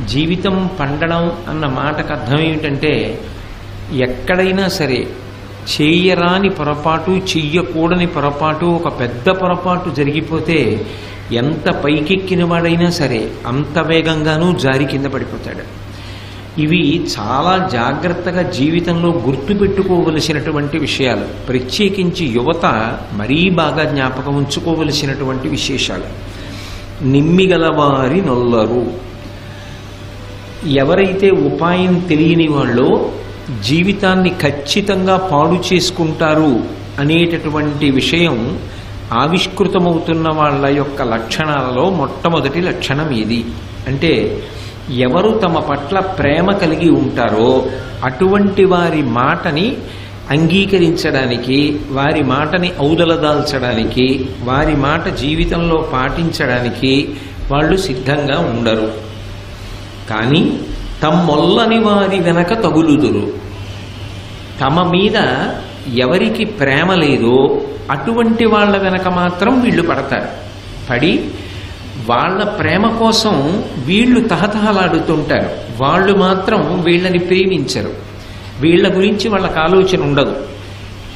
జీవితం పండడం అన్న మాటకు అర్థం ఏమిటంటే, ఎక్కడైనా సరే చేయరాని పొరపాటు, చెయ్యకూడని పొరపాటు, ఒక పెద్ద పొరపాటు జరిగిపోతే ఎంత పైకెక్కిన వాడైనా సరే అంత వేగంగానూ జారి కింద పడిపోతాడు. ఇవి చాలా జాగ్రత్తగా జీవితంలో గుర్తుపెట్టుకోవలసినటువంటి విషయాలు. ప్రత్యేకించి యువత మరీ బాగా జ్ఞాపకం ఉంచుకోవలసినటువంటి విశేషాలు. నిమ్మిగలవారి నొల్లరు. ఎవరైతే ఉపాయం తెలియని వాళ్ళో జీవితాన్ని ఖచ్చితంగా పాడు చేసుకుంటారు అనేటటువంటి విషయం ఆవిష్కృతమవుతున్న వాళ్ళ యొక్క లక్షణాలలో మొట్టమొదటి లక్షణం ఏది అంటే, ఎవరు తమ పట్ల ప్రేమ కలిగి ఉంటారో అటువంటి వారి మాటని అంగీకరించడానికి, వారి మాటని ఔదలదాల్చడానికి, వారి మాట జీవితంలో పాటించడానికి వాళ్ళు సిద్ధంగా ఉండరు. కానీ తమ్మొల్లని వారి వెనక తగులుదురు. తమ మీద ఎవరికి ప్రేమ లేదో అటువంటి వాళ్ళ వెనక మాత్రం వీళ్ళు పడతారు. పడి వాళ్ళ ప్రేమ కోసం వీళ్ళు తహతహలాడుతుంటారు. వాళ్ళు మాత్రం వీళ్ళని ప్రేమించరు. వీళ్ళ గురించి వాళ్ళకి ఆలోచన ఉండదు.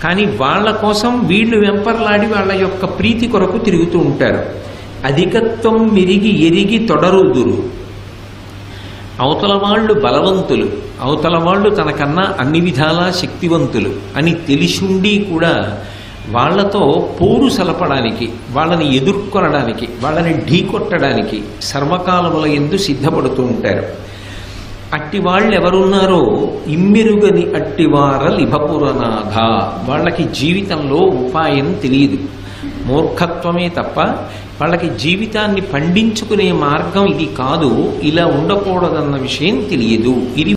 కానీ వాళ్ళ కోసం వీళ్ళు వెంపర్లాడి వాళ్ళ యొక్క ప్రీతి కొరకు తిరుగుతూ ఉంటారు. అధికత్వం మిరిగి ఎరిగి తొడరుదురు. అవతల వాళ్ళు బలవంతులు, అవతల వాళ్ళు తనకన్నా అన్ని విధాలా శక్తివంతులు అని తెలిసుండి కూడా వాళ్లతో పోరు సలపడానికి, వాళ్ళని ఎదుర్కొనడానికి, వాళ్ళని ఢీకొట్టడానికి సర్వకాలముల యందు సిద్ధపడుతూ ఉంటారు. అట్టి వాళ్ళు ఎవరున్నారో ఇమ్మెరుగని అట్టివార లిభపురనాథ. వాళ్ళకి జీవితంలో ఉపాయం తెలియదు, మూర్ఖత్వమే తప్ప వాళ్ళకి జీవితాన్ని పండించుకునే మార్గం ఇది కాదు, ఇలా ఉండకూడదన్న విషయం తెలియదు. ఇది